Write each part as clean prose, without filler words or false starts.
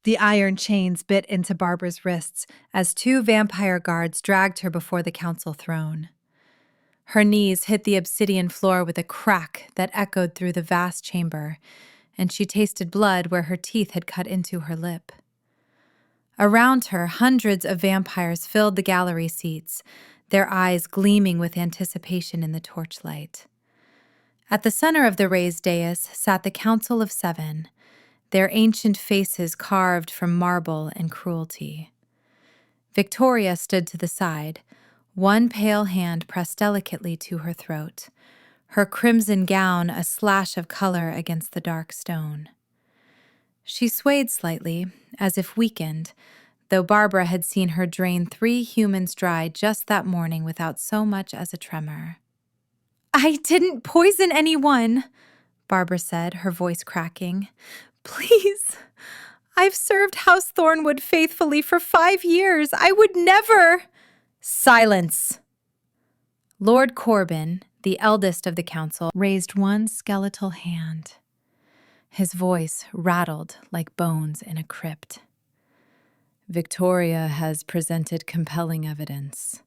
The iron chains bit into Barbara's wrists as two vampire guards dragged her before the council throne. Her knees hit the obsidian floor with a crack that echoed through the vast chamber, and she tasted blood where her teeth had cut into her lip. Around her, hundreds of vampires filled the gallery seats, their eyes gleaming with anticipation in the torchlight. At the center of the raised dais sat the Council of Seven, their ancient faces carved from marble and cruelty. Victoria stood to the side, one pale hand pressed delicately to her throat, her crimson gown a slash of color against the dark stone. She swayed slightly, as if weakened, though Barbara had seen her drain 3 humans dry just that morning without so much as a tremor. "I didn't poison anyone," Barbara said, her voice cracking. "Please, I've served House Thornwood faithfully for 5 years. I would never—" "Silence!" Lord Corbin, the eldest of the council, raised one skeletal hand. His voice rattled like bones in a crypt. "Victoria has presented compelling evidence.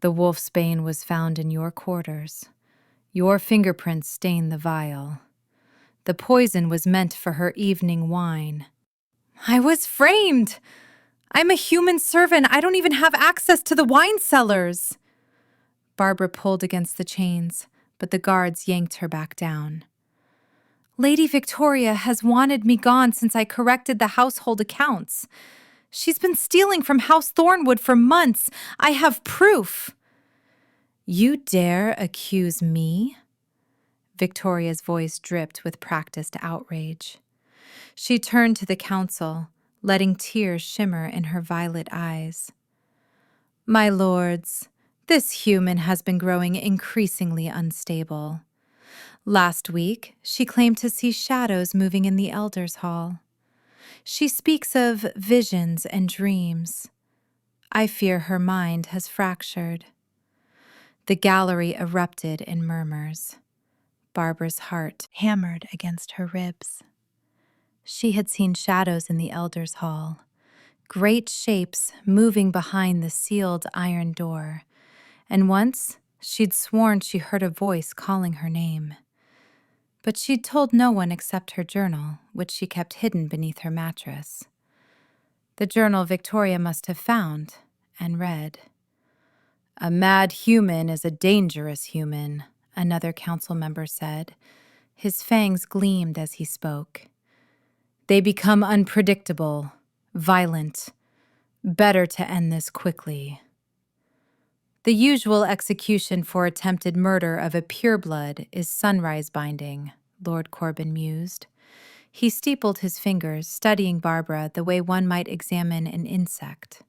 The wolfsbane was found in your quarters. Your fingerprints stain the vial. The poison was meant for her evening wine." "I was framed! I'm a human servant. I don't even have access to the wine cellars." Barbara pulled against the chains, but the guards yanked her back down. "Lady Victoria has wanted me gone since I corrected the household accounts. She's been stealing from House Thornwood for months. I have proof." "You dare accuse me?" Victoria's voice dripped with practiced outrage. She turned to the council, letting tears shimmer in her violet eyes. "My lords, this human has been growing increasingly unstable. Last week, she claimed to see shadows moving in the Elders' Hall. She speaks of visions and dreams. I fear her mind has fractured." The gallery erupted in murmurs. Barbara's heart hammered against her ribs. She had seen shadows in the Elders' Hall, great shapes moving behind the sealed iron door, and once she'd sworn she heard a voice calling her name. But she'd told no one except her journal, which she kept hidden beneath her mattress. The journal Victoria must have found and read. "A mad human is a dangerous human," another council member said. His fangs gleamed as he spoke. "They become unpredictable, violent. Better to end this quickly." "The usual execution for attempted murder of a pureblood is sunrise binding," Lord Corbin mused. He steepled his fingers, studying Barbara the way one might examine an insect.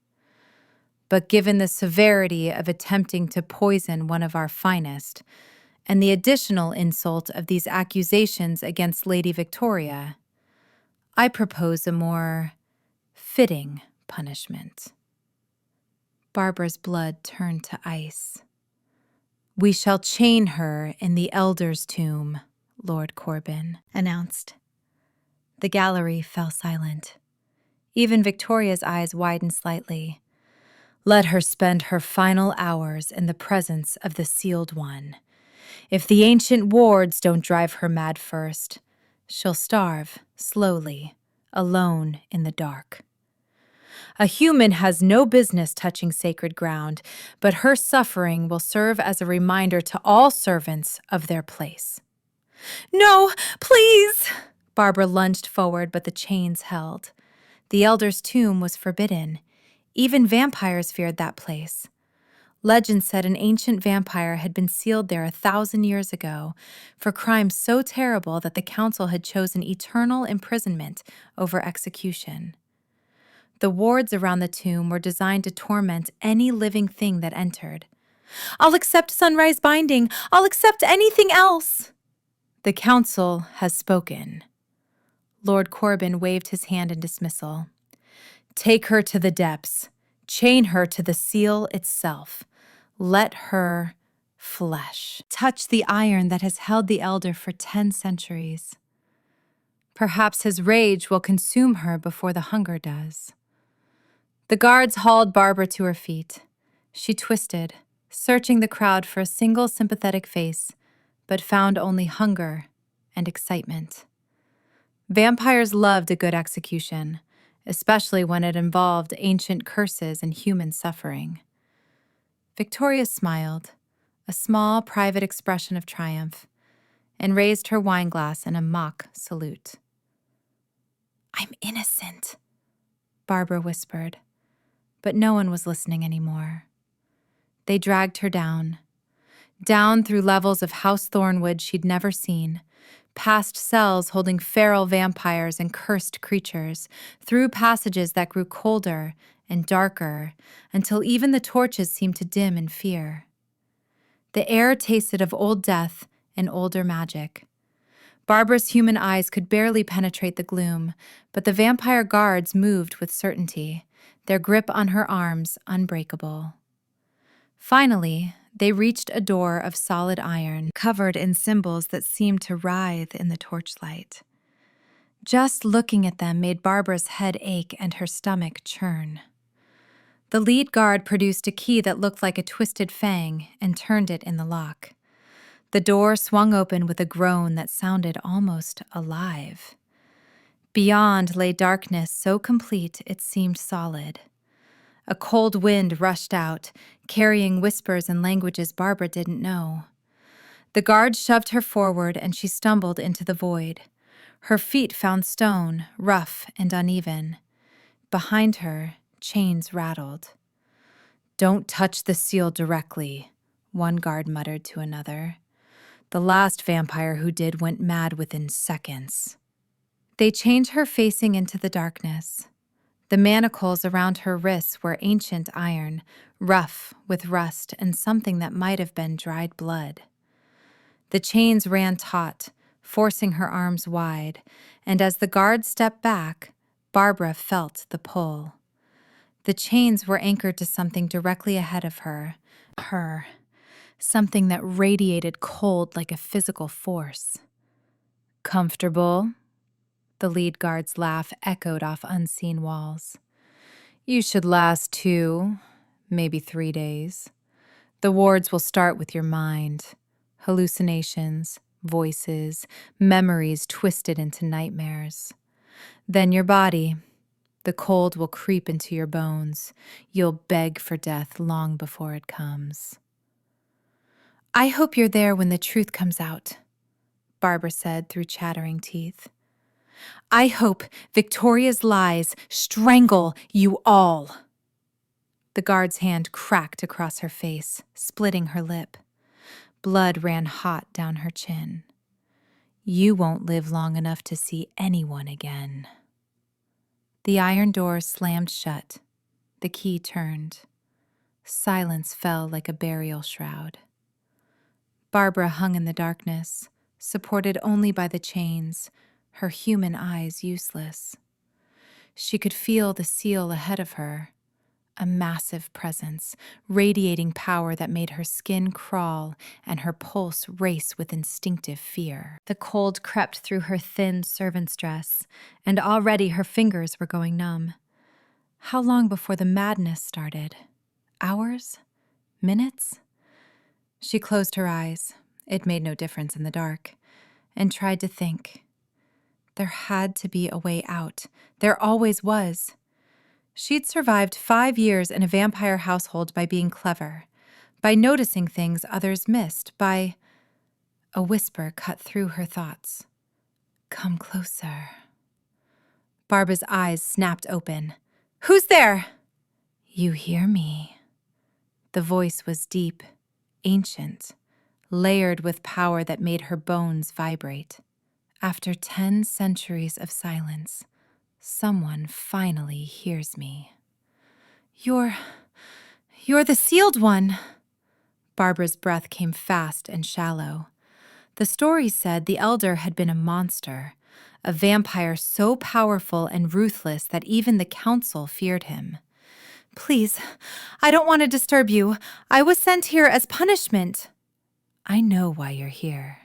"But given the severity of attempting to poison one of our finest, and the additional insult of these accusations against Lady Victoria, I propose a more fitting punishment." Barbara's blood turned to ice. "We shall chain her in the Elder's Tomb," Lord Corbin announced. The gallery fell silent. Even Victoria's eyes widened slightly. "Let her spend her final hours in the presence of the Sealed One. If the ancient wards don't drive her mad first, she'll starve, slowly, alone in the dark. A human has no business touching sacred ground, but her suffering will serve as a reminder to all servants of their place." "No, please!" Barbara lunged forward, but the chains held. The Elder's Tomb was forbidden. Even vampires feared that place. Legend said an ancient vampire had been sealed there 1,000 years ago for crimes so terrible that the council had chosen eternal imprisonment over execution. The wards around the tomb were designed to torment any living thing that entered. "I'll accept sunrise binding. I'll accept anything else." "The council has spoken." Lord Corbin waved his hand in dismissal. "Take her to the depths. Chain her to the seal itself. Let her flesh touch the iron that has held the elder for 10 centuries. Perhaps his rage will consume her before the hunger does. The guards hauled Barbara to her feet. She twisted, searching the crowd for a single sympathetic face, but found only hunger and excitement. Vampires loved a good execution, especially when it involved ancient curses and human suffering. Victoria smiled, a small private expression of triumph, and raised her wineglass in a mock salute. "I'm innocent," Barbara whispered, but no one was listening anymore. They dragged her down through levels of house thornwood she'd never seen, past cells holding feral vampires and cursed creatures, through passages that grew colder and darker until even the torches seemed to dim in fear. The air tasted of old death and older magic. Barbara's human eyes could barely penetrate the gloom, but the vampire guards moved with certainty, their grip on her arms unbreakable. Finally, they reached a door of solid iron, covered in symbols that seemed to writhe in the torchlight. Just looking at them made Barbara's head ache and her stomach churn. The lead guard produced a key that looked like a twisted fang and turned it in the lock. The door swung open with a groan that sounded almost alive. Beyond lay darkness so complete it seemed solid. A cold wind rushed out, carrying whispers and languages Barbara didn't know. The guard shoved her forward and she stumbled into the void. Her feet found stone, rough and uneven. Behind her, chains rattled. "Don't touch the seal directly," one guard muttered to another. "The last vampire who did went mad within seconds." They chained her facing into the darkness. The manacles around her wrists were ancient iron, rough with rust and something that might have been dried blood. The chains ran taut, forcing her arms wide, and as the guard stepped back, Barbara felt the pull. The chains were anchored to something directly ahead of her, something that radiated cold like a physical force. "Comfortable?" The lead guard's laugh echoed off unseen walls. "You should last 2, maybe 3 days. The wards will start with your mind. Hallucinations, voices, memories twisted into nightmares. Then your body. The cold will creep into your bones. You'll beg for death long before it comes." "I hope you're there when the truth comes out," Barbara said through chattering teeth. "I hope Victoria's lies strangle you all." The guard's hand cracked across her face, splitting her lip. Blood ran hot down her chin. "You won't live long enough to see anyone again." The iron door slammed shut. The key turned. Silence fell like a burial shroud. Barbara hung in the darkness, supported only by the chains, her human eyes useless. She could feel the seal ahead of her, a massive presence, radiating power that made her skin crawl and her pulse race with instinctive fear. The cold crept through her thin servant's dress, and already her fingers were going numb. How long before the madness started? Hours? Minutes? She closed her eyes. It made no difference in the dark, and tried to think. There had to be a way out. There always was. She'd survived 5 years in a vampire household by being clever, by noticing things others missed, by... A whisper cut through her thoughts. "Come closer." Barbara's eyes snapped open. "Who's there?" "You hear me." The voice was deep, ancient, layered with power that made her bones vibrate. After 10 centuries of silence, someone finally hears me. You're the sealed one." Barbara's breath came fast and shallow. The story said the elder had been a monster, a vampire so powerful and ruthless that even the council feared him. "Please, I don't want to disturb you. I was sent here as punishment." "I know why you're here.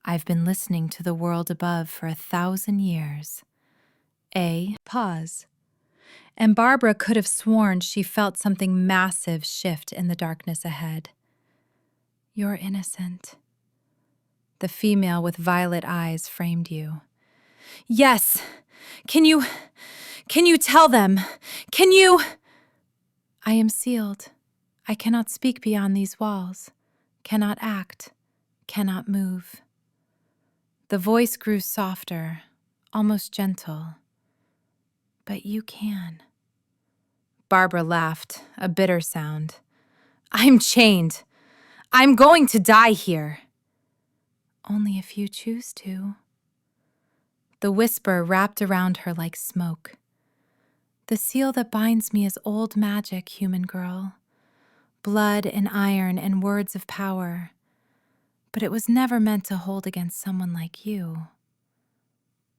I've been listening to the world above for 1,000 years. Pause. And Barbara could have sworn she felt something massive shift in the darkness ahead. You're innocent. The female with violet eyes framed you. Yes! Can you tell them? Can you? I am sealed. I cannot speak beyond these walls, cannot act, cannot move. The voice grew softer, almost gentle. But you can. Barbara laughed, a bitter sound. I'm chained. I'm going to die here. Only if you choose to. The whisper wrapped around her like smoke. The seal that binds me is old magic, human girl. Blood and iron and words of power. But it was never meant to hold against someone like you.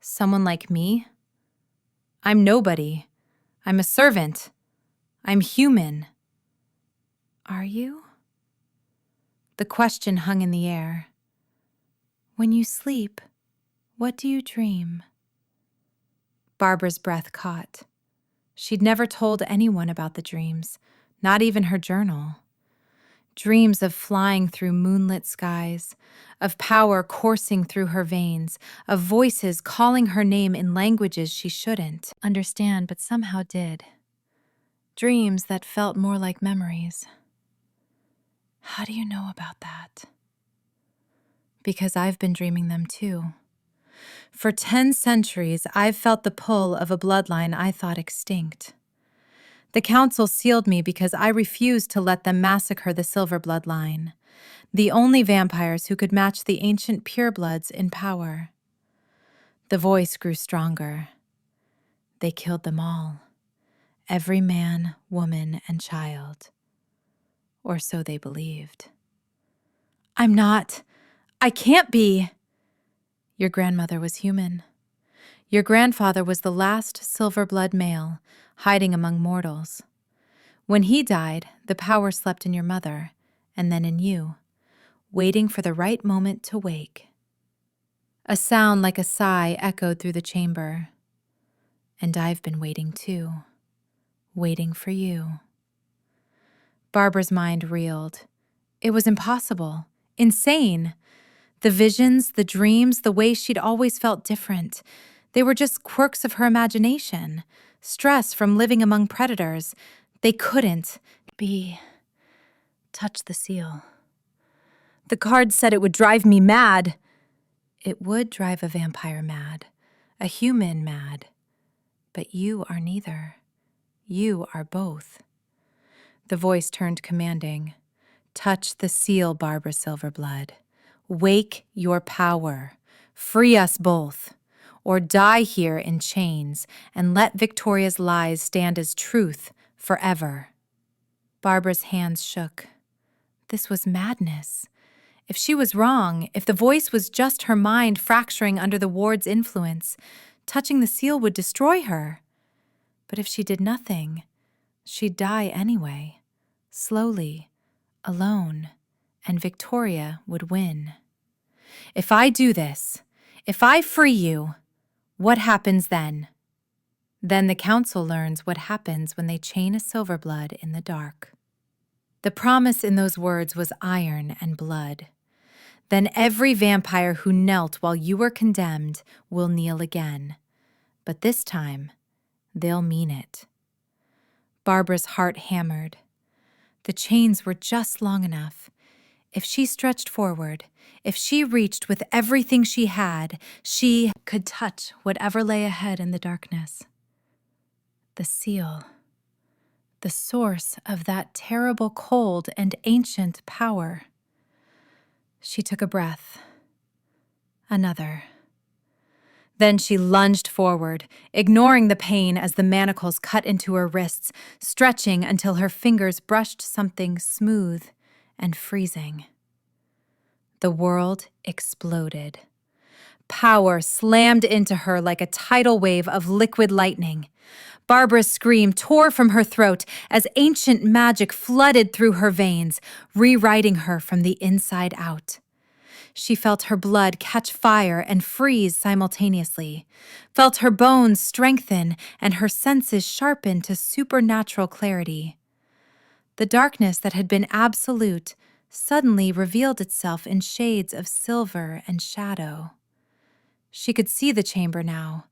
Someone like me? I'm nobody. I'm a servant. I'm human. Are you? The question hung in the air. When you sleep, what do you dream? Barbara's breath caught. She'd never told anyone about the dreams, not even her journal. Dreams of flying through moonlit skies, of power coursing through her veins, of voices calling her name in languages she shouldn't understand but somehow did. Dreams that felt more like memories. How do you know about that? Because I've been dreaming them too. For 10 centuries, I've felt the pull of a bloodline I thought extinct. The council sealed me because I refused to let them massacre the silver bloodline, the only vampires who could match the ancient purebloods in power. The voice grew stronger. They killed them all, every man, woman, and child. Or so they believed. I can't be. Your grandmother was human. Your grandfather was the last silver blood male, hiding among mortals. When he died, the power slept in your mother, and then in you, waiting for the right moment to wake. A sound like a sigh echoed through the chamber. And I've been waiting too, waiting for you. Barbara's mind reeled. It was impossible, insane. The visions, the dreams, the way she'd always felt different. They were just quirks of her imagination, stress from living among predators. They couldn't touch the seal. The card said it would drive me mad. It would drive a vampire mad, a human mad. But you are neither. You are both. The voice turned commanding. Touch the seal, Barbara Silverblood. Wake your power. Free us both. Or die here in chains and let Victoria's lies stand as truth forever. Barbara's hands shook. This was madness. If she was wrong, if the voice was just her mind fracturing under the ward's influence, touching the seal would destroy her. But if she did nothing, she'd die anyway, slowly, alone, and Victoria would win. If I do this, if I free you, what happens then? Then the council learns what happens when they chain a silverblood in the dark. The promise in those words was iron and blood. Then every vampire who knelt while you were condemned will kneel again. But this time, they'll mean it. Barbara's heart hammered. The chains were just long enough. If she stretched forward, if she reached with everything she had, she could touch whatever lay ahead in the darkness. The seal. The source of that terrible cold and ancient power. She took a breath. Another. Then she lunged forward, ignoring the pain as the manacles cut into her wrists, stretching until her fingers brushed something smooth and freezing. The world exploded. Power slammed into her like a tidal wave of liquid lightning. Barbara's scream tore from her throat as ancient magic flooded through her veins, rewriting her from the inside out. She felt her blood catch fire and freeze simultaneously, felt her bones strengthen and her senses sharpen to supernatural clarity. The darkness that had been absolute suddenly revealed itself in shades of silver and shadow. She could see the chamber now,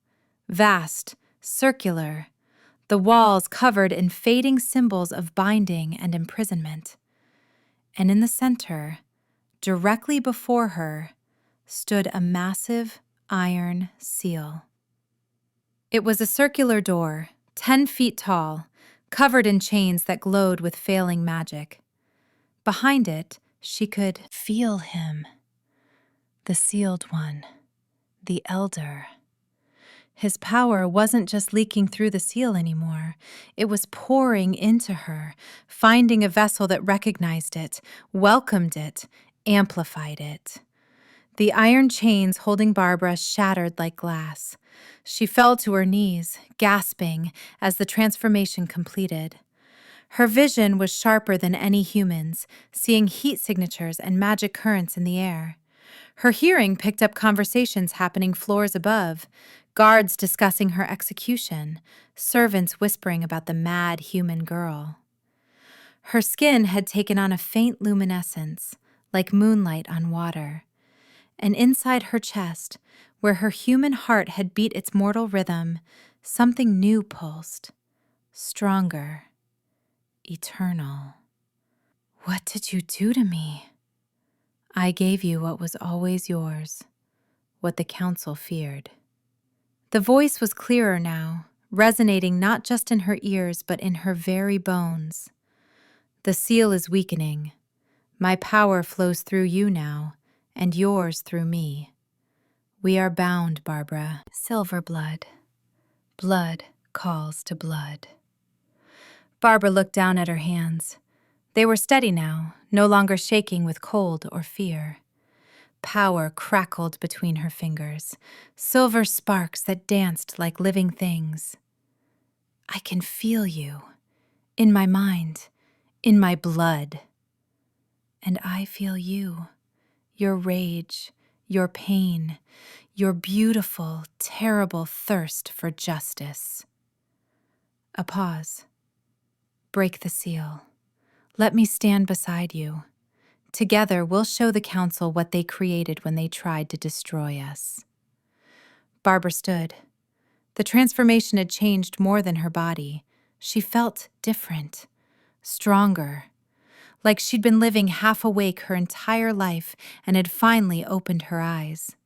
vast, circular, the walls covered in fading symbols of binding and imprisonment. And in the center, directly before her, stood a massive iron seal. It was a circular door, 10 feet tall, covered in chains that glowed with failing magic. Behind it, she could feel him, the sealed one, the elder. His power wasn't just leaking through the seal anymore. It was pouring into her, finding a vessel that recognized it, welcomed it, amplified it. The iron chains holding Barbara shattered like glass. She fell to her knees, gasping, as the transformation completed. Her vision was sharper than any human's, seeing heat signatures and magic currents in the air. Her hearing picked up conversations happening floors above, guards discussing her execution, servants whispering about the mad human girl. Her skin had taken on a faint luminescence, like moonlight on water. And inside her chest, where her human heart had beat its mortal rhythm, something new pulsed, stronger, eternal. "What did you do to me?" "I gave you what was always yours, what the council feared." The voice was clearer now, resonating not just in her ears but in her very bones. "The seal is weakening. My power flows through you now, and yours through me. We are bound, Barbara. Silver blood. Blood calls to blood." Barbara looked down at her hands. They were steady now, no longer shaking with cold or fear. Power crackled between her fingers, silver sparks that danced like living things. "I can feel you, in my mind, in my blood. And I feel you, your rage, your pain, your beautiful, terrible thirst for justice." A pause. "Break the seal. Let me stand beside you. Together, we'll show the council what they created when they tried to destroy us." Barbara stood. The transformation had changed more than her body. She felt different, stronger, like she'd been living half awake her entire life and had finally opened her eyes.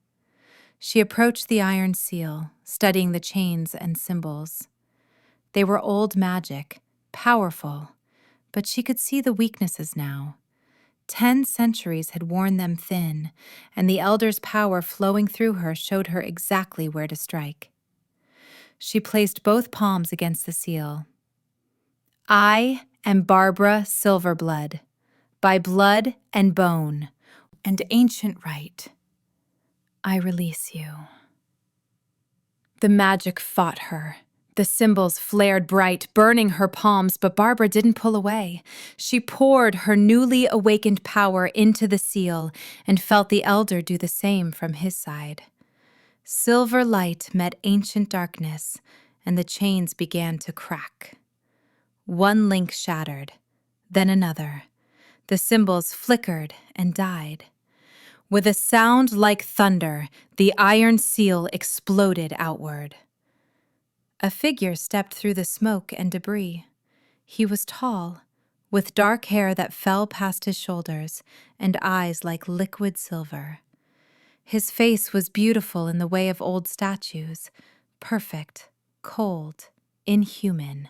She approached the iron seal, studying the chains and symbols. They were old magic, powerful, but she could see the weaknesses now. 10 centuries had worn them thin, and the elder's power flowing through her showed her exactly where to strike. She placed both palms against the seal. "I am Barbara Silverblood, by blood and bone, and ancient right. I release you." The magic fought her. The symbols flared bright, burning her palms, but Barbara didn't pull away. She poured her newly awakened power into the seal and felt the elder do the same from his side. Silver light met ancient darkness, and the chains began to crack. One link shattered, then another. The symbols flickered and died. With a sound like thunder, the iron seal exploded outward. A figure stepped through the smoke and debris. He was tall, with dark hair that fell past his shoulders and eyes like liquid silver. His face was beautiful in the way of old statues, perfect, cold, inhuman.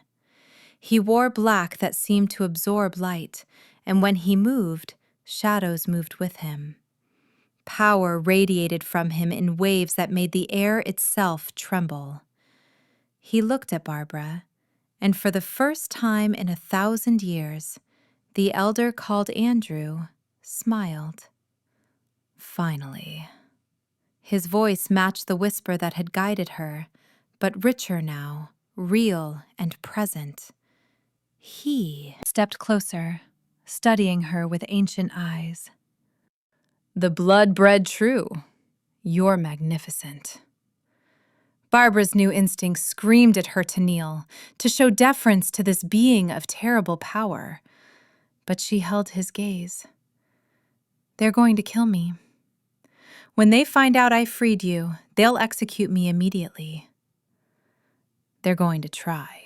He wore black that seemed to absorb light, and when he moved, shadows moved with him. Power radiated from him in waves that made the air itself tremble. He looked at Barbara, and for the first time in 1,000 years, the elder called Andrew smiled. "Finally." His voice matched the whisper that had guided her, but richer now, real and present. He stepped closer, studying her with ancient eyes. The blood bred true. You're magnificent. Barbara's new instinct screamed at her to kneel, to show deference to this being of terrible power. But she held his gaze. They're going to kill me. When they find out I freed you, they'll execute me immediately. They're going to try.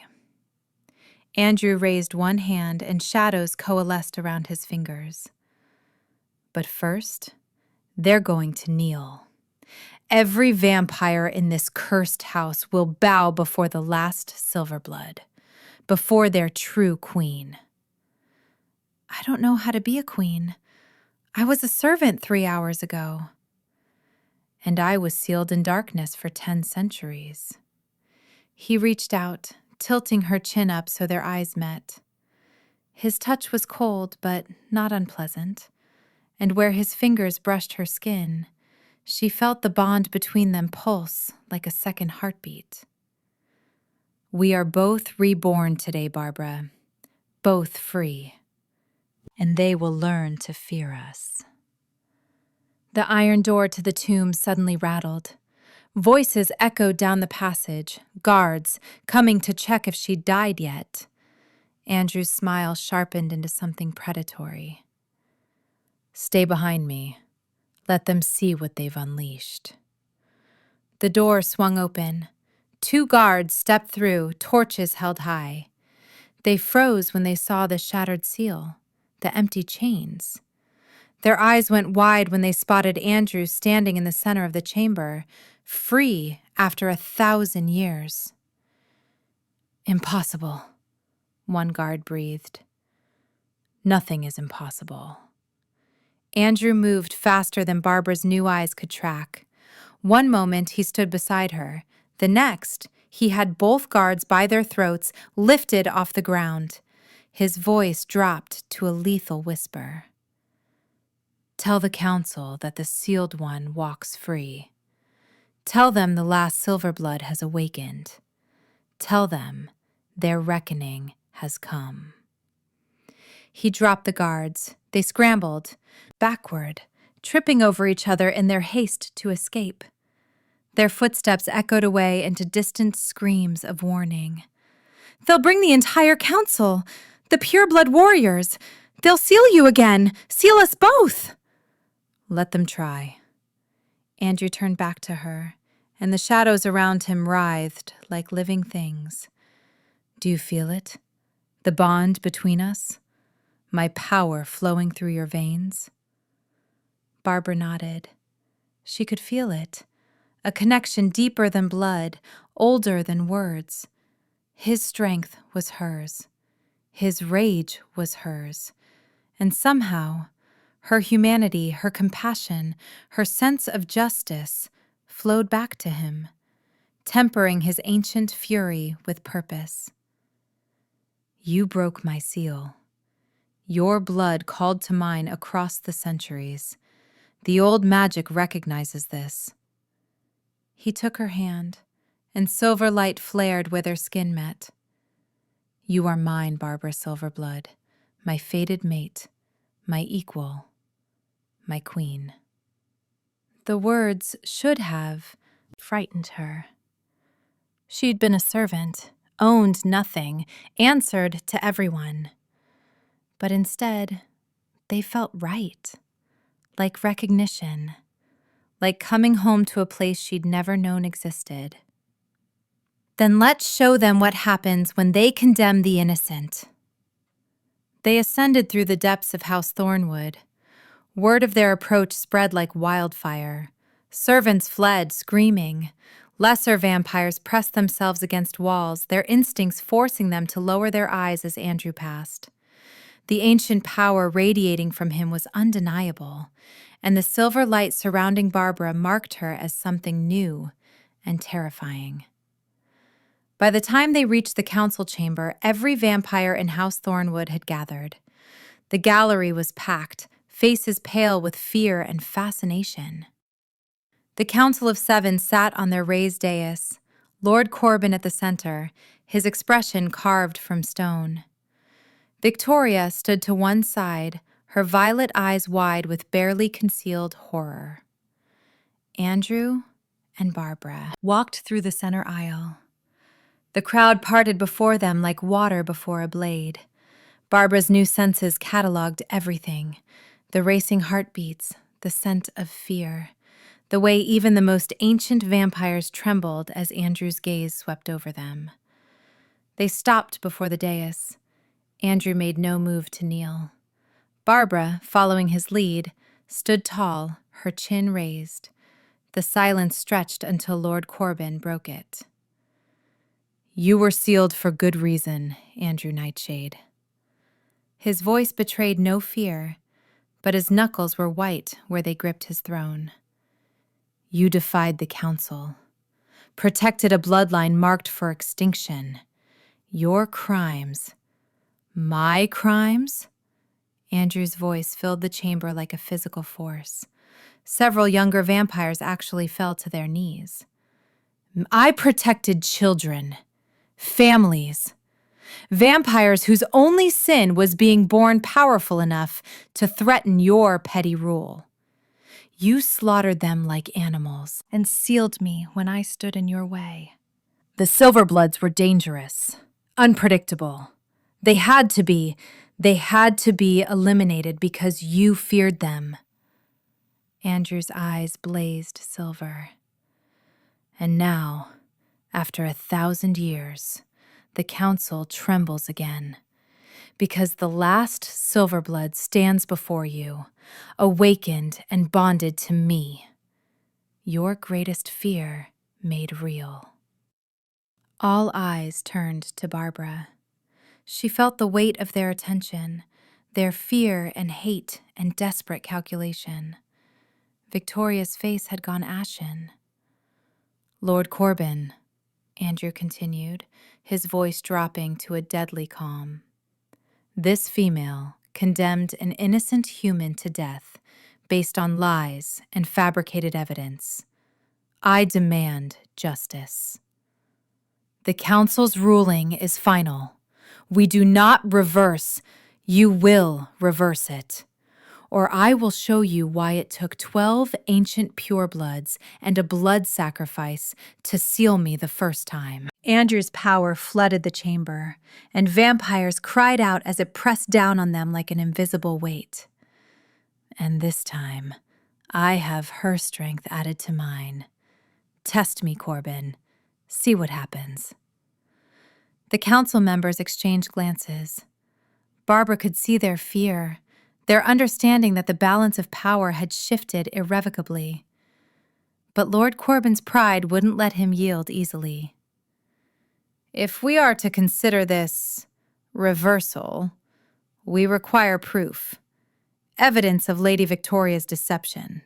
Andrew raised one hand and shadows coalesced around his fingers. But first, they're going to kneel. Every vampire in this cursed house will bow before the last Silverblood, before their true queen. I don't know how to be a queen. I was a servant 3 hours ago. And I was sealed in darkness for 10 centuries. He reached out, tilting her chin up so their eyes met. His touch was cold, but not unpleasant, and where his fingers brushed her skin, she felt the bond between them pulse like a second heartbeat. We are both reborn today, Barbara, both free, and they will learn to fear us. The iron door to the tomb suddenly rattled. Voices echoed down the passage, guards coming to check if she'd died yet. Andrew's smile sharpened into something predatory. Stay behind me. Let them see what they've unleashed. The door swung open. 2 guards stepped through, torches held high. They froze when they saw the shattered seal, the empty chains. Their eyes went wide when they spotted Andrew standing in the center of the chamber, free after 1,000 years. Impossible, one guard breathed. Nothing is impossible. Andrew moved faster than Barbara's new eyes could track. One moment he stood beside her. The next, he had both guards by their throats, lifted off the ground. His voice dropped to a lethal whisper. Tell the council that the sealed one walks free. Tell them the last Silverblood has awakened. Tell them their reckoning has come. He dropped the guards. They scrambled, backward, tripping over each other in their haste to escape. Their footsteps echoed away into distant screams of warning. They'll bring the entire council, the pureblood warriors. They'll seal you again, seal us both. Let them try. Andrew turned back to her, and the shadows around him writhed like living things. Do you feel it? The bond between us? My power flowing through your veins? Barbara nodded. She could feel it. A connection deeper than blood, older than words. His strength was hers. His rage was hers. And somehow, her humanity, her compassion, her sense of justice flowed back to him, tempering his ancient fury with purpose. You broke my seal. Your blood called to mine across the centuries. The old magic recognizes this. He took her hand, and silver light flared where their skin met. You are mine, Barbara Silverblood, my fated mate, my equal, my queen. The words should have frightened her. She'd been a servant, owned nothing, answered to everyone. But instead, they felt right, like recognition, like coming home to a place she'd never known existed. Then let's show them what happens when they condemn the innocent. They ascended through the depths of House Thornwood. Word of their approach spread like wildfire. Servants fled, screaming. Lesser vampires pressed themselves against walls, their instincts forcing them to lower their eyes as Andrew passed. The ancient power radiating from him was undeniable, and the silver light surrounding Barbara marked her as something new and terrifying. By the time they reached the council chamber, every vampire in House Thornwood had gathered. The gallery was packed, faces pale with fear and fascination. The Council of Seven sat on their raised dais, Lord Corbin at the center, his expression carved from stone. Victoria stood to one side, her violet eyes wide with barely concealed horror. Andrew and Barbara walked through the center aisle. The crowd parted before them like water before a blade. Barbara's new senses cataloged everything: the racing heartbeats, the scent of fear, the way even the most ancient vampires trembled as Andrew's gaze swept over them. They stopped before the dais. Andrew made no move to kneel. Barbara, following his lead, stood tall, her chin raised. The silence stretched until Lord Corbin broke it. "You were sealed for good reason, Andrew Nightshade." His voice betrayed no fear, but his knuckles were white where they gripped his throne. "You defied the council, protected a bloodline marked for extinction. Your crimes, my crimes?" Andrew's voice filled the chamber like a physical force. Several younger vampires actually fell to their knees. "I protected children, families, vampires whose only sin was being born powerful enough to threaten your petty rule. You slaughtered them like animals and sealed me when I stood in your way. The Silverbloods were dangerous, unpredictable. They had to be eliminated because you feared them." Andrew's eyes blazed silver. "And now, after 1,000 years, the council trembles again, because the last Silverblood stands before you, awakened and bonded to me. Your greatest fear made real." All eyes turned to Barbara. She felt the weight of their attention, their fear and hate and desperate calculation. Victoria's face had gone ashen. "Lord Corbin," Andrew continued, his voice dropping to a deadly calm, "this female condemned an innocent human to death based on lies and fabricated evidence. I demand justice. The council's ruling is final. We do not reverse. You will reverse it. Or I will show you why it took 12 ancient purebloods and a blood sacrifice to seal me the first time." Andrew's power flooded the chamber, and vampires cried out as it pressed down on them like an invisible weight. "And this time, I have her strength added to mine. Test me, Corbin. See what happens." The council members exchanged glances. Barbara could see their fear, their understanding that the balance of power had shifted irrevocably. But Lord Corbin's pride wouldn't let him yield easily. "If we are to consider this reversal, we require proof, evidence of Lady Victoria's deception."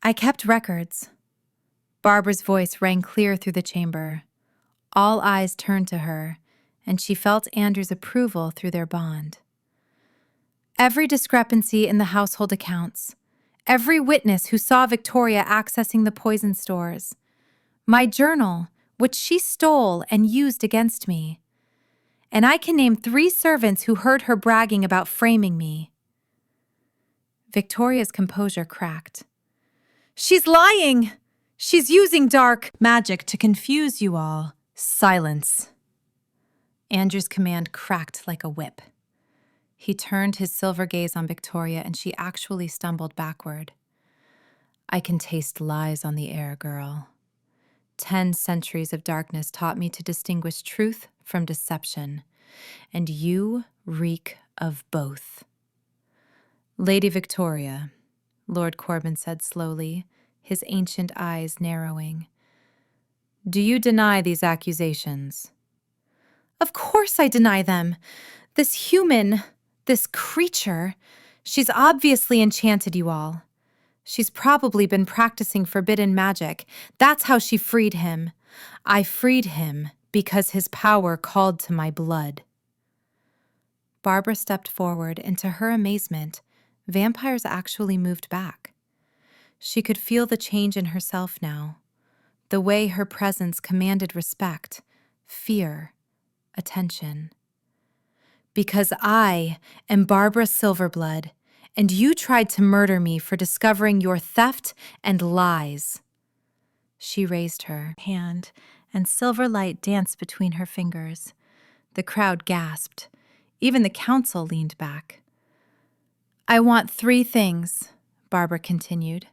"I kept records." Barbara's voice rang clear through the chamber. All eyes turned to her, and she felt Andrew's approval through their bond. "Every discrepancy in the household accounts, every witness who saw Victoria accessing the poison stores, my journal, which she stole and used against me. And I can name 3 servants who heard her bragging about framing me." Victoria's composure cracked. "She's lying! She's using dark magic to confuse you all. Silence." Andrew's command cracked like a whip. He turned his silver gaze on Victoria, and she actually stumbled backward. "I can taste lies on the air, girl. 10 centuries of darkness taught me to distinguish truth from deception, and you reek of both." "Lady Victoria," Lord Corbin said slowly, his ancient eyes narrowing, "do you deny these accusations?" "Of course I deny them. This human, this creature, she's obviously enchanted you all. She's probably been practicing forbidden magic. That's how she freed him. I freed him because his power called to my blood." Barbara stepped forward, and to her amazement, vampires actually moved back. She could feel the change in herself now, the way her presence commanded respect, fear, attention. Because I am Barbara Silverblood, and you tried to murder me for discovering your theft and lies. She raised her hand, and silver light danced between her fingers. The crowd gasped. Even the council leaned back. I want 3 things, Barbara continued,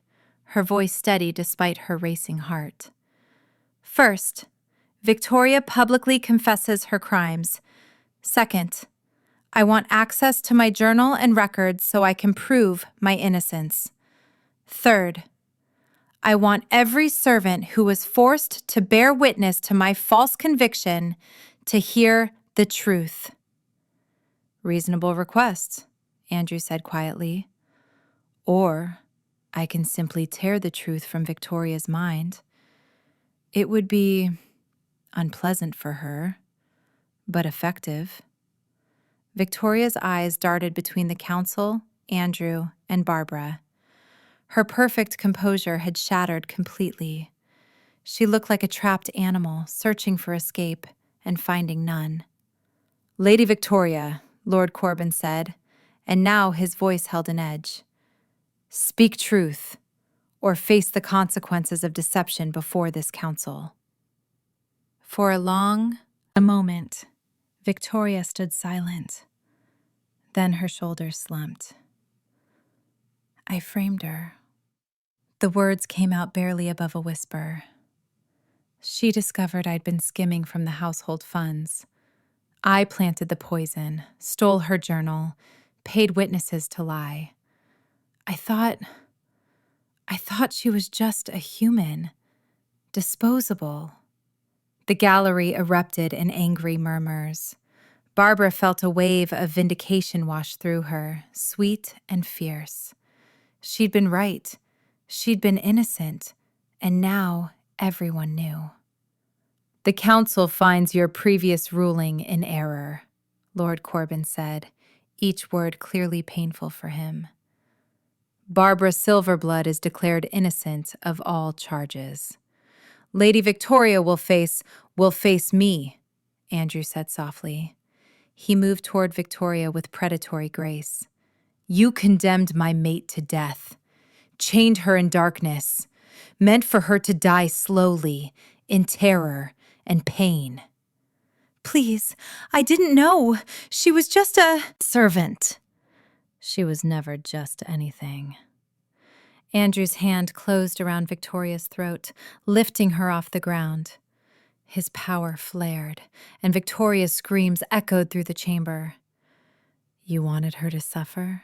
her voice steady despite her racing heart. First, Victoria publicly confesses her crimes. Second, I want access to my journal and records so I can prove my innocence. Third, I want every servant who was forced to bear witness to my false conviction to hear the truth. Reasonable request, Andrew said quietly. Or I can simply tear the truth from Victoria's mind. It would be unpleasant for her, but effective. Victoria's eyes darted between the council, Andrew, and Barbara. Her perfect composure had shattered completely. She looked like a trapped animal, searching for escape and finding none. Lady Victoria, Lord Corbin said, and now his voice held an edge. Speak truth, or face the consequences of deception before this council. For a moment, Victoria stood silent. Then her shoulders slumped. I framed her. The words came out barely above a whisper. She discovered I'd been skimming from the household funds. I planted the poison, stole her journal, paid witnesses to lie. I thought she was just a human, disposable. The gallery erupted in angry murmurs. Barbara felt a wave of vindication wash through her, sweet and fierce. She'd been right. She'd been innocent. And now everyone knew. The council finds your previous ruling in error, Lord Corbin said, each word clearly painful for him. Barbara Silverblood is declared innocent of all charges. Lady Victoria will face me, Andrew said softly. He moved toward Victoria with predatory grace. You condemned my mate to death, chained her in darkness, meant for her to die slowly, in terror and pain. Please, I didn't know. She was just a servant. She was never just anything. Andrew's hand closed around Victoria's throat, lifting her off the ground. His power flared, and Victoria's screams echoed through the chamber. You wanted her to suffer?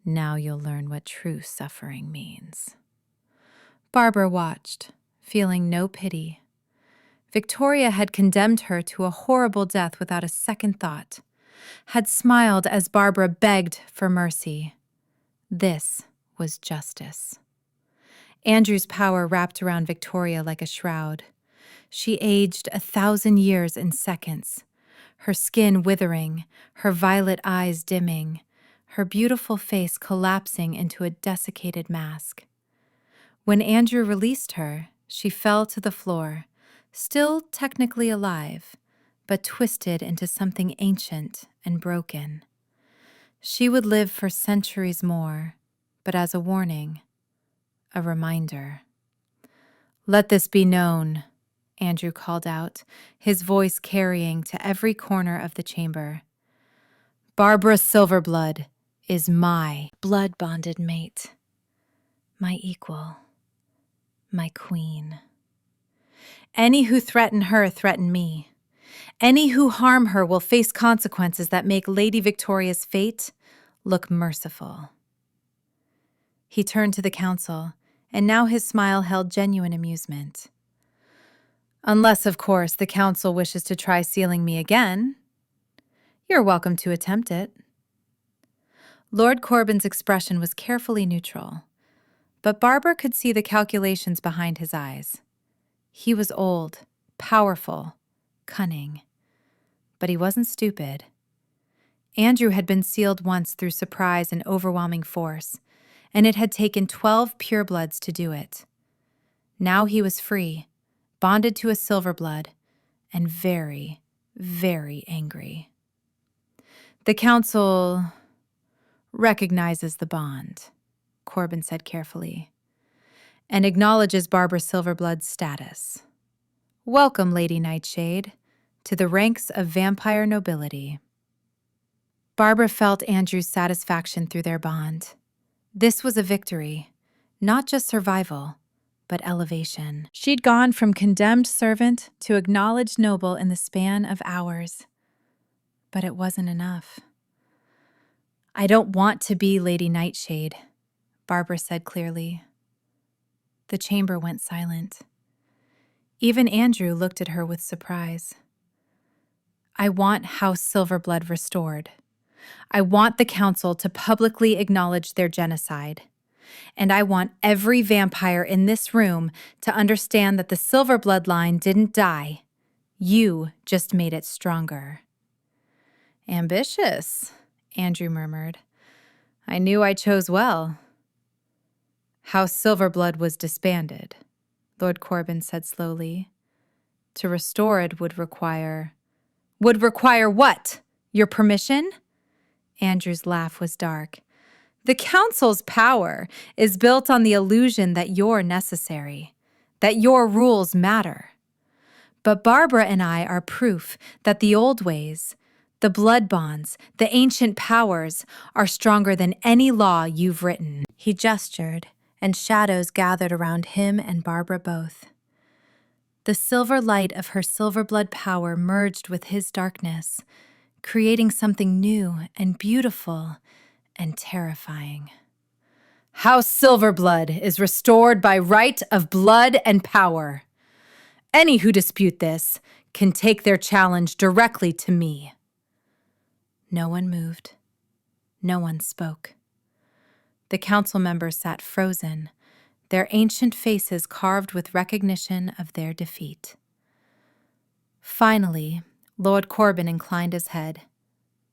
Now you'll learn what true suffering means. Barbara watched, feeling no pity. Victoria had condemned her to a horrible death without a second thought, had smiled as Barbara begged for mercy. This was justice. Andrew's power wrapped around Victoria like a shroud. She aged 1,000 years in seconds, her skin withering, her violet eyes dimming, her beautiful face collapsing into a desiccated mask. When Andrew released her, she fell to the floor, still technically alive, but twisted into something ancient and broken. She would live for centuries more, but as a warning, a reminder. Let this be known, Andrew called out, his voice carrying to every corner of the chamber. Barbara Silverblood is my blood-bonded mate, my equal, my queen. Any who threaten her threaten me. Any who harm her will face consequences that make Lady Victoria's fate look merciful. He turned to the council, and now his smile held genuine amusement. Unless, of course, the council wishes to try sealing me again. You're welcome to attempt it. Lord Corbin's expression was carefully neutral, but Barbara could see the calculations behind his eyes. He was old, powerful, cunning, but he wasn't stupid. Andrew had been sealed once through surprise and overwhelming force, and it had taken 12 purebloods to do it. Now he was free, bonded to a Silverblood, and very, very angry. The council recognizes the bond, Corbin said carefully, and acknowledges Barbara Silverblood's status. Welcome, Lady Nightshade, to the ranks of vampire nobility. Barbara felt Andrew's satisfaction through their bond. This was a victory, not just survival, but elevation. She'd gone from condemned servant to acknowledged noble in the span of hours. But it wasn't enough. I don't want to be Lady Nightshade, Barbara said clearly. The chamber went silent. Even Andrew looked at her with surprise. I want House Silverblood restored. I want the council to publicly acknowledge their genocide. And I want every vampire in this room to understand that the Silverblood line didn't die. You just made it stronger. Ambitious, Andrew murmured. I knew I chose well. House Silverblood was disbanded, Lord Corbin said slowly. To restore it would require... Would require what? Your permission? Andrew's laugh was dark. The council's power is built on the illusion that you're necessary, that your rules matter. But Barbara and I are proof that the old ways, the blood bonds, the ancient powers, are stronger than any law you've written. He gestured, and shadows gathered around him and Barbara both. The silver light of her Silverblood power merged with his darkness, creating something new and beautiful and terrifying. House Silverblood is restored by right of blood and power. Any who dispute this can take their challenge directly to me. No one moved. No one spoke. The council members sat frozen, their ancient faces carved with recognition of their defeat. Finally, Lord Corbin inclined his head.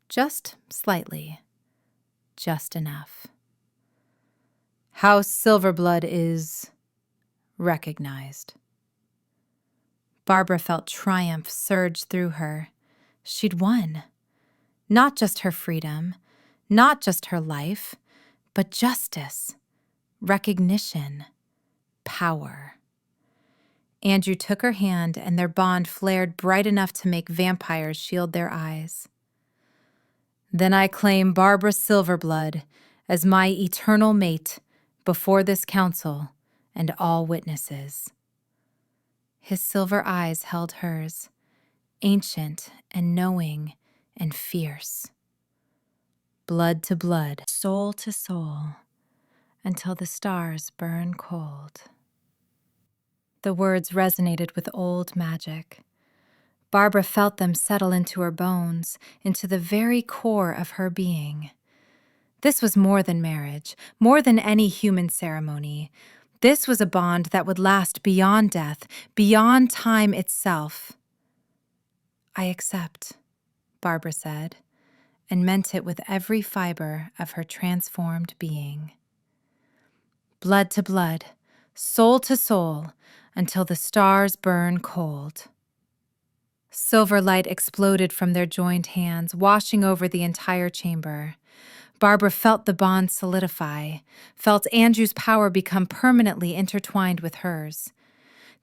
Just slightly. Just enough. House Silverblood is recognized. Barbara felt triumph surge through her. She'd won. Not just her freedom, not just her life, but justice, recognition, power. Andrew took her hand, and their bond flared bright enough to make vampires shield their eyes. Then I claim Barbara Silverblood as my eternal mate before this council and all witnesses. His silver eyes held hers, ancient and knowing and fierce. Blood to blood, soul to soul, until the stars burn cold. The words resonated with old magic. Barbara felt them settle into her bones, into the very core of her being. This was more than marriage, more than any human ceremony. This was a bond that would last beyond death, beyond time itself. I accept, Barbara said, and meant it with every fiber of her transformed being. Blood to blood, soul to soul, until the stars burn cold. Silver light exploded from their joined hands, washing over the entire chamber. Barbara felt the bond solidify, felt Andrew's power become permanently intertwined with hers.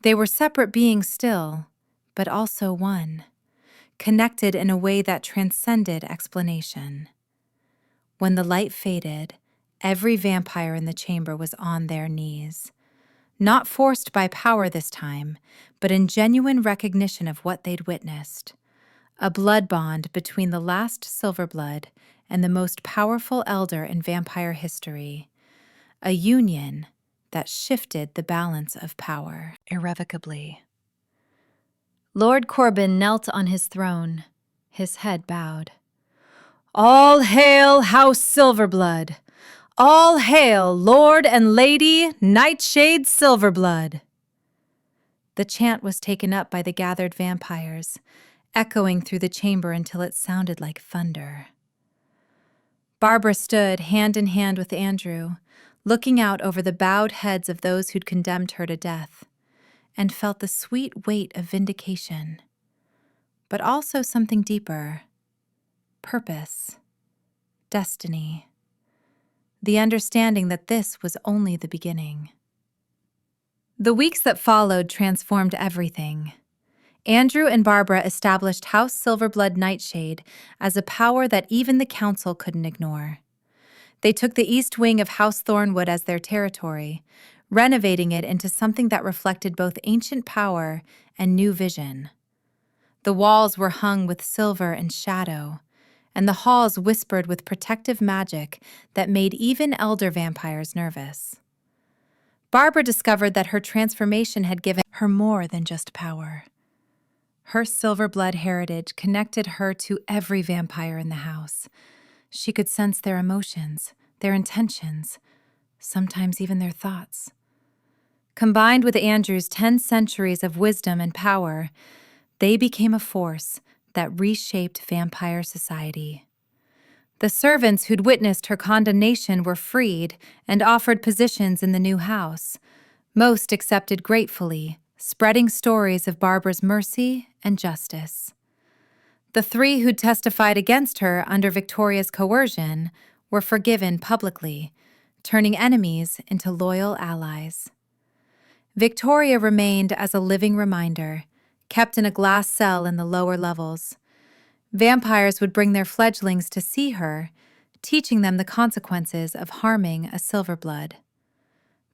They were separate beings still, but also one, connected in a way that transcended explanation. When the light faded, every vampire in the chamber was on their knees. Not forced by power this time, but in genuine recognition of what they'd witnessed. A blood bond between the last Silverblood and the most powerful elder in vampire history. A union that shifted the balance of power irrevocably. Lord Corbin knelt on his throne, his head bowed. All hail House Silverblood! All hail Lord and Lady Nightshade Silverblood! The chant was taken up by the gathered vampires, echoing through the chamber until it sounded like thunder. Barbara stood hand in hand with Andrew, looking out over the bowed heads of those who'd condemned her to death, and felt the sweet weight of vindication, but also something deeper, purpose, destiny, the understanding that this was only the beginning. The weeks that followed transformed everything. Andrew and Barbara established House Silverblood Nightshade as a power that even the council couldn't ignore. They took the east wing of House Thornwood as their territory, renovating it into something that reflected both ancient power and new vision. The walls were hung with silver and shadow, and the halls whispered with protective magic that made even elder vampires nervous. Barbara discovered that her transformation had given her more than just power. Her Silverblood heritage connected her to every vampire in the house. She could sense their emotions, their intentions, sometimes even their thoughts. Combined with Andrew's 10 centuries of wisdom and power, they became a force that reshaped vampire society. The servants who'd witnessed her condemnation were freed and offered positions in the new house. Most accepted gratefully, spreading stories of Barbara's mercy and justice. The 3 who testified against her under Victoria's coercion were forgiven publicly, turning enemies into loyal allies. Victoria remained as a living reminder, kept in a glass cell in the lower levels. Vampires would bring their fledglings to see her, teaching them the consequences of harming a Silverblood.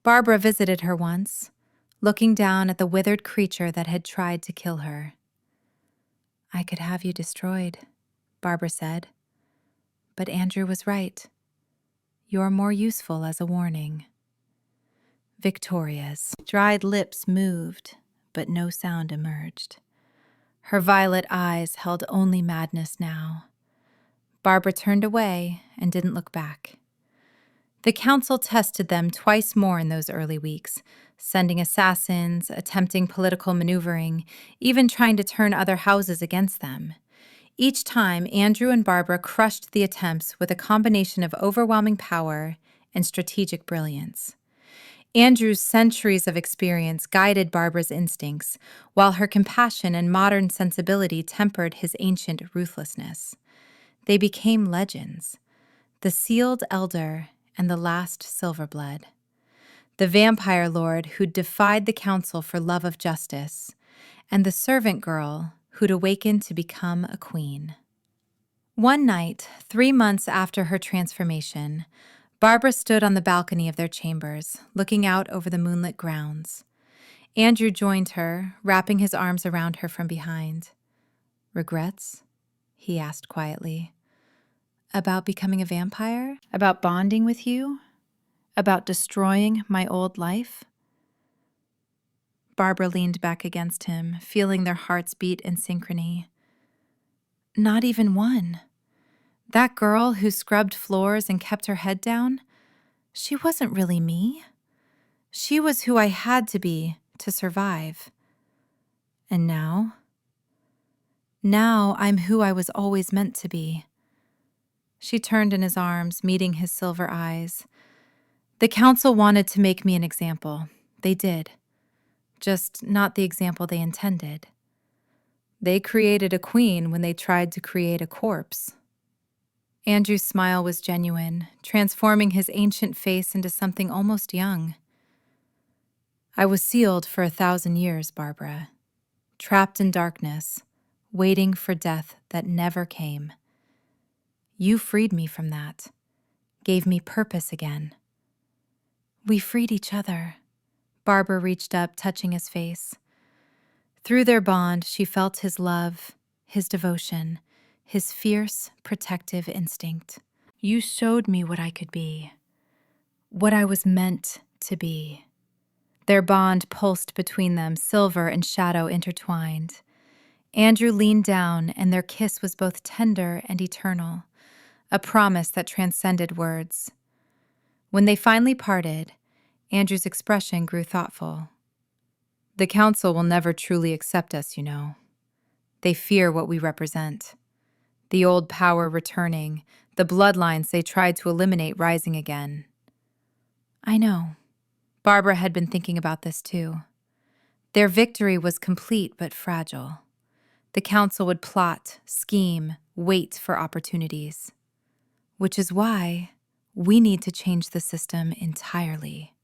Barbara visited her once, looking down at the withered creature that had tried to kill her. "I could have you destroyed," Barbara said. "But Andrew was right. You're more useful as a warning." Victoria's dried lips moved, but no sound emerged. Her violet eyes held only madness now. Barbara turned away and didn't look back. The council tested them twice more in those early weeks, sending assassins, attempting political maneuvering, even trying to turn other houses against them. Each time, Andrew and Barbara crushed the attempts with a combination of overwhelming power and strategic brilliance. Andrew's centuries of experience guided Barbara's instincts, while her compassion and modern sensibility tempered his ancient ruthlessness. They became legends, the Sealed Elder and the Last Silverblood, the vampire lord who'd defied the council for love of justice, and the servant girl who'd awakened to become a queen. One night, 3 months after her transformation, Barbara stood on the balcony of their chambers, looking out over the moonlit grounds. Andrew joined her, wrapping his arms around her from behind. "Regrets?" he asked quietly. "About becoming a vampire? About bonding with you? About destroying my old life?" Barbara leaned back against him, feeling their hearts beat in synchrony. "Not even one. That girl who scrubbed floors and kept her head down, she wasn't really me. She was who I had to be to survive. And now? Now I'm who I was always meant to be." She turned in his arms, meeting his silver eyes. "The council wanted to make me an example. They did. Just not the example they intended. They created a queen when they tried to create a corpse." Andrew's smile was genuine, transforming his ancient face into something almost young. "I was sealed for 1,000 years, Barbara. Trapped in darkness, waiting for death that never came. You freed me from that, gave me purpose again." "We freed each other." Barbara reached up, touching his face. Through their bond, she felt his love, his devotion, his fierce, protective instinct. "You showed me what I could be, what I was meant to be." Their bond pulsed between them, silver and shadow intertwined. Andrew leaned down, and their kiss was both tender and eternal, a promise that transcended words. When they finally parted, Andrew's expression grew thoughtful. "The council will never truly accept us, you know. They fear what we represent. The old power returning, the bloodlines they tried to eliminate rising again." "I know." Barbara had been thinking about this too. Their victory was complete but fragile. The council would plot, scheme, wait for opportunities. Which is why we need to change the system entirely.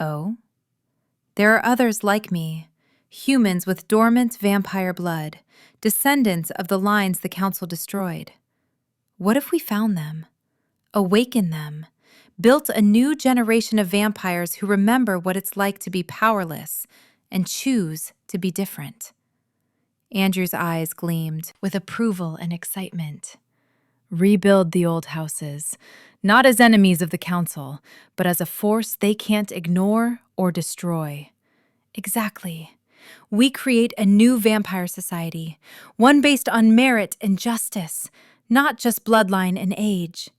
Oh? There are others like me, humans with dormant vampire blood, descendants of the lines the Council destroyed. What if we found them, awakened them, built a new generation of vampires who remember what it's like to be powerless and choose to be different? Andrew's eyes gleamed with approval and excitement. Rebuild the old houses, not as enemies of the Council, but as a force they can't ignore or destroy. Exactly. We create a new vampire society, one based on merit and justice, not just bloodline and age.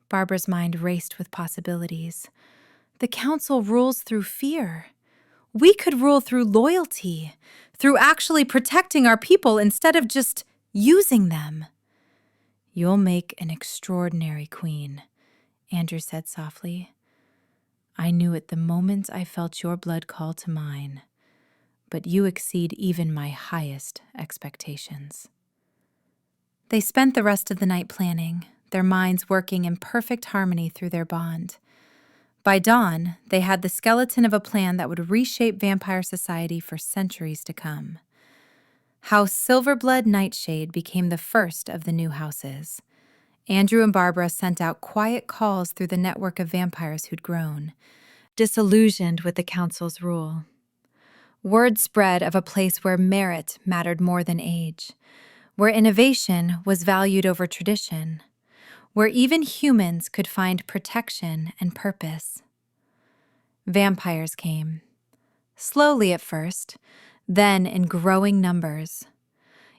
Barbara's mind raced with possibilities. The Council rules through fear. We could rule through loyalty, through actually protecting our people instead of just using them. You'll make an extraordinary queen, Andrew said softly. I knew it the moment I felt your blood call to mine, but you exceed even my highest expectations. They spent the rest of the night planning, their minds working in perfect harmony through their bond. By dawn, they had the skeleton of a plan that would reshape vampire society for centuries to come. House Silverblood Nightshade became the first of the new houses. Andrew and Barbara sent out quiet calls through the network of vampires who'd grown, disillusioned with the Council's rule. Word spread of a place where merit mattered more than age, where innovation was valued over tradition, where even humans could find protection and purpose. Vampires came, slowly at first, then in growing numbers.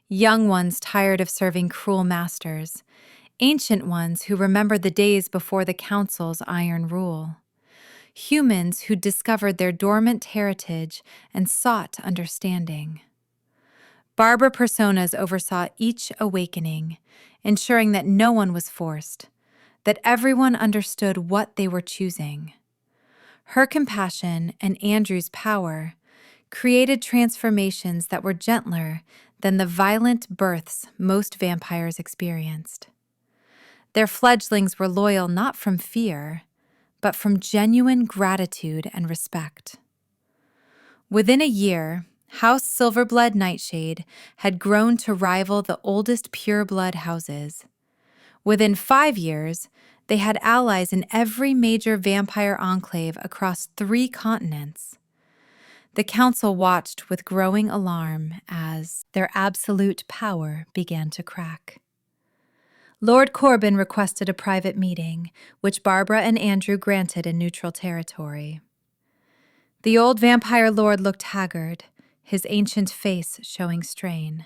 Young ones tired of serving cruel masters, ancient ones who remembered the days before the Council's iron rule. Humans who discovered their dormant heritage and sought understanding. Barbara Personas oversaw each awakening, ensuring that no one was forced, that everyone understood what they were choosing. Her compassion and Andrew's power created transformations that were gentler than the violent births most vampires experienced. Their fledglings were loyal not from fear, but from genuine gratitude and respect. Within a year, House Silverblood Nightshade had grown to rival the oldest pureblood houses. Within 5 years, they had allies in every major vampire enclave across 3 continents. The Council watched with growing alarm as their absolute power began to crack. Lord Corbin requested a private meeting, which Barbara and Andrew granted in neutral territory. The old vampire lord looked haggard, his ancient face showing strain.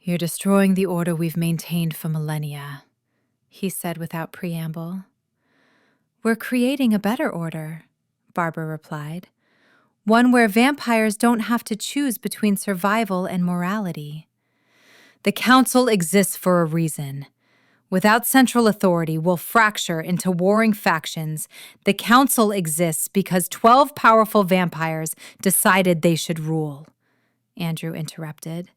You're destroying the order we've maintained for millennia, he said without preamble. We're creating a better order, Barbara replied. One where vampires don't have to choose between survival and morality. The Council exists for a reason. Without central authority, we'll fracture into warring factions. The Council exists because 12 powerful vampires decided they should rule, Andrew interrupted.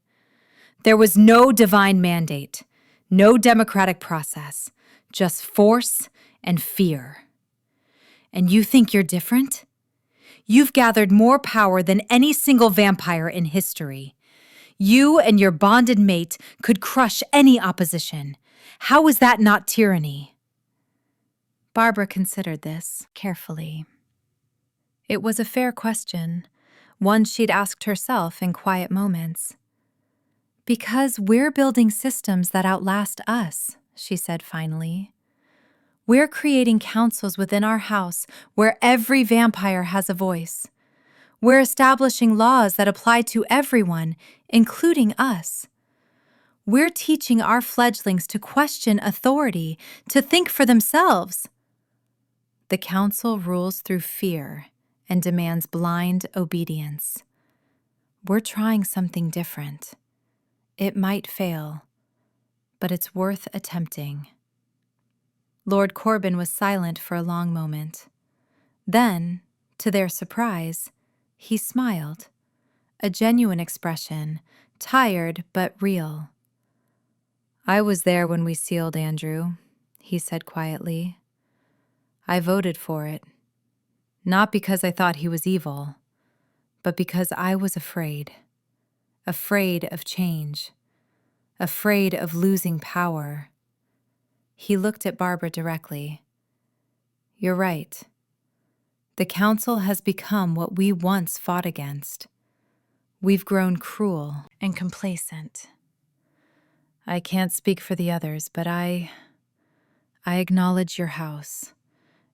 There was no divine mandate, no democratic process, just force and fear. And you think you're different? You've gathered more power than any single vampire in history. You and your bonded mate could crush any opposition. How is that not tyranny? Barbara considered this carefully. It was a fair question, one she'd asked herself in quiet moments. Because we're building systems that outlast us, she said finally. We're creating councils within our house where every vampire has a voice. We're establishing laws that apply to everyone, including us. We're teaching our fledglings to question authority, to think for themselves. The Council rules through fear and demands blind obedience. We're trying something different. It might fail, but it's worth attempting. Lord Corbin was silent for a long moment. Then, to their surprise, he smiled, a genuine expression, tired but real. I was there when we sealed Andrew, he said quietly. I voted for it. Not because I thought he was evil, but because I was afraid. Afraid of change. Afraid of losing power. He looked at Barbara directly. You're right. The council has become what we once fought against. We've grown cruel and complacent. I can't speak for the others, but I acknowledge your house,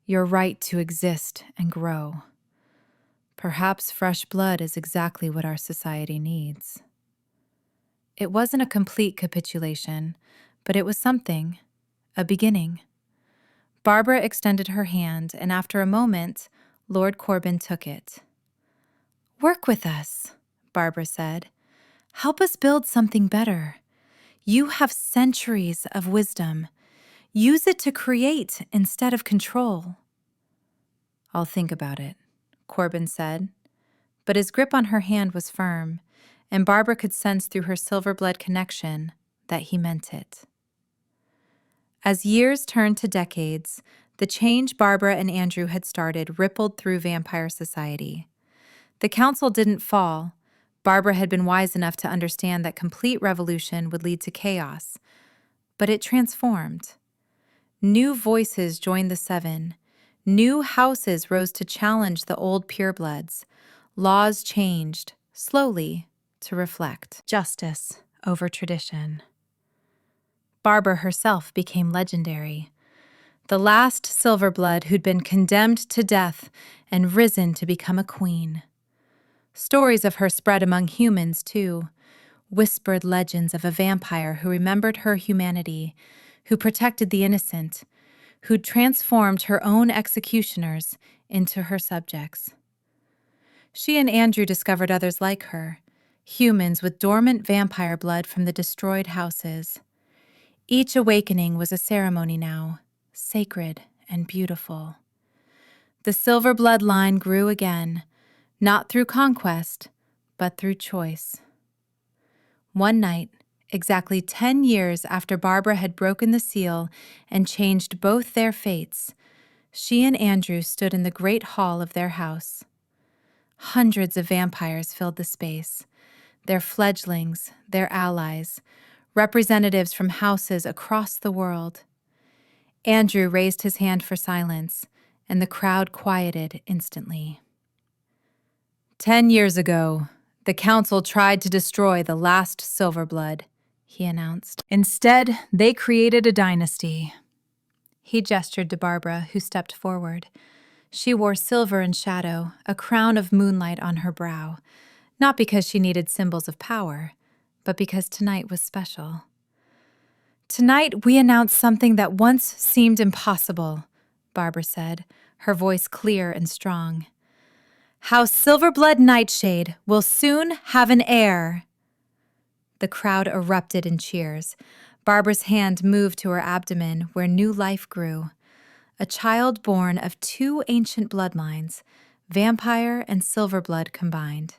your right to exist and grow. Perhaps fresh blood is exactly what our society needs. It wasn't a complete capitulation, but it was something, a beginning. Barbara extended her hand, and after a moment, Lord Corbin took it. Work with us, Barbara said. Help us build something better. You have centuries of wisdom. Use it to create instead of control. I'll think about it, Corbin said. But his grip on her hand was firm, and Barbara could sense through her silver blood connection that he meant it. As years turned to decades, the change Barbara and Andrew had started rippled through vampire society. The council didn't fall. Barbara had been wise enough to understand that complete revolution would lead to chaos. But it transformed. New voices joined the Seven. New houses rose to challenge the old purebloods. Laws changed, slowly, to reflect justice over tradition. Barbara herself became legendary. The last Silverblood who'd been condemned to death and risen to become a queen. Stories of her spread among humans, too. Whispered legends of a vampire who remembered her humanity, who protected the innocent, who'd transformed her own executioners into her subjects. She and Andrew discovered others like her, humans with dormant vampire blood from the destroyed houses. Each awakening was a ceremony now, sacred and beautiful. The silver bloodline grew again, not through conquest, but through choice. One night, exactly 10 years after Barbara had broken the seal and changed both their fates, she and Andrew stood in the great hall of their house. Hundreds of vampires filled the space, their fledglings, their allies, representatives from houses across the world. Andrew raised his hand for silence, and the crowd quieted instantly. 10 years ago, the council tried to destroy the last Silverblood, he announced. Instead, they created a dynasty. He gestured to Barbara, who stepped forward. She wore silver and shadow, a crown of moonlight on her brow, not because she needed symbols of power, but because tonight was special. Tonight, we announced something that once seemed impossible, Barbara said, her voice clear and strong. House Silverblood Nightshade will soon have an heir. The crowd erupted in cheers. Barbara's hand moved to her abdomen where new life grew. A child born of two ancient bloodlines, vampire and Silverblood combined.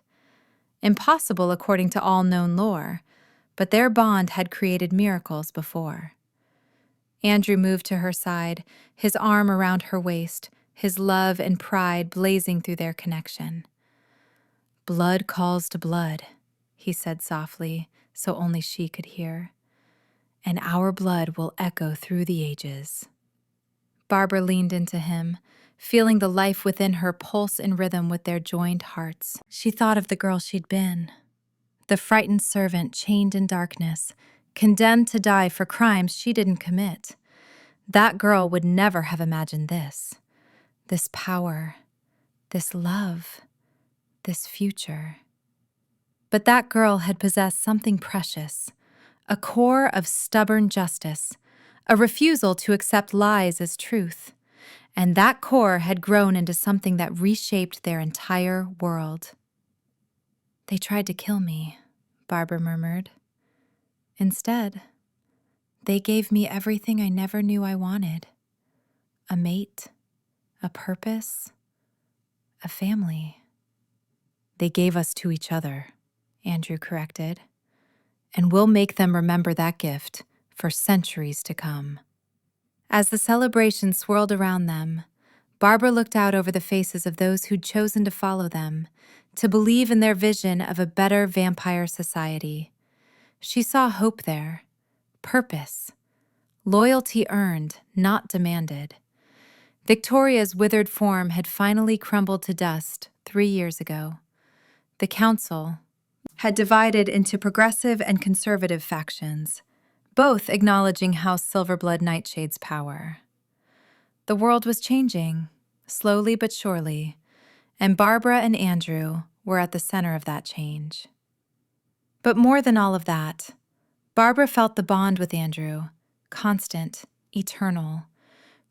Impossible according to all known lore, but their bond had created miracles before. Andrew moved to her side, his arm around her waist, his love and pride blazing through their connection. Blood calls to blood, he said softly, so only she could hear. And our blood will echo through the ages. Barbara leaned into him, feeling the life within her pulse in rhythm with their joined hearts. She thought of the girl she'd been, the frightened servant chained in darkness, condemned to die for crimes she didn't commit. That girl would never have imagined this power, this love, this future. But that girl had possessed something precious, a core of stubborn justice, a refusal to accept lies as truth. And that core had grown into something that reshaped their entire world. They tried to kill me, Barbara murmured. Instead, they gave me everything I never knew I wanted. A mate, a purpose, a family. They gave us to each other, Andrew corrected. And we'll make them remember that gift for centuries to come. As the celebration swirled around them, Barbara looked out over the faces of those who'd chosen to follow them, to believe in their vision of a better vampire society. She saw hope there, purpose, loyalty earned, not demanded. Victoria's withered form had finally crumbled to dust 3 years ago. The council had divided into progressive and conservative factions, both acknowledging House Silverblood Nightshade's power. The world was changing, slowly but surely, and Barbara and Andrew were at the center of that change. But more than all of that, Barbara felt the bond with Andrew, constant, eternal,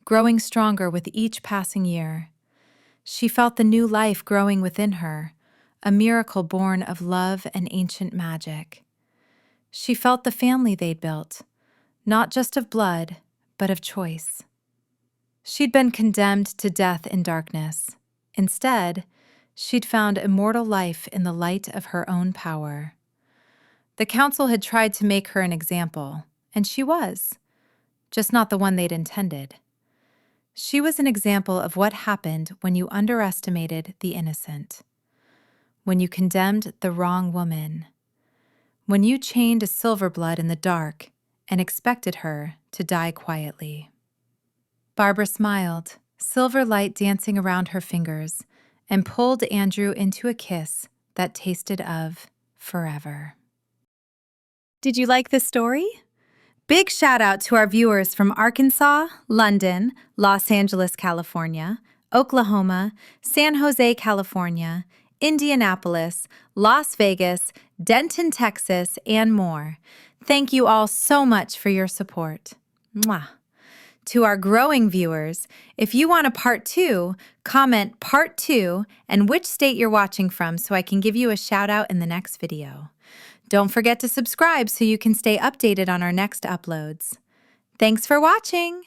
growing stronger with each passing year. She felt the new life growing within her, a miracle born of love and ancient magic. She felt the family they'd built, not just of blood, but of choice. She'd been condemned to death in darkness. Instead, she'd found immortal life in the light of her own power. The council had tried to make her an example, and she was, just not the one they'd intended. She was an example of what happened when you underestimated the innocent, when you condemned the wrong woman, when you chained a Silverblood in the dark and expected her to die quietly. Barbara smiled, silver light dancing around her fingers, and pulled Andrew into a kiss that tasted of forever. Did you like this story? Big shout out to our viewers from Arkansas, London, Los Angeles, California, Oklahoma, San Jose, California, Indianapolis, Las Vegas, Denton, Texas, and more. Thank you all so much for your support. Mwah. To our growing viewers, if you want a part 2, comment part 2 and which state you're watching from so I can give you a shout out in the next video. Don't forget to subscribe so you can stay updated on our next uploads. Thanks for watching!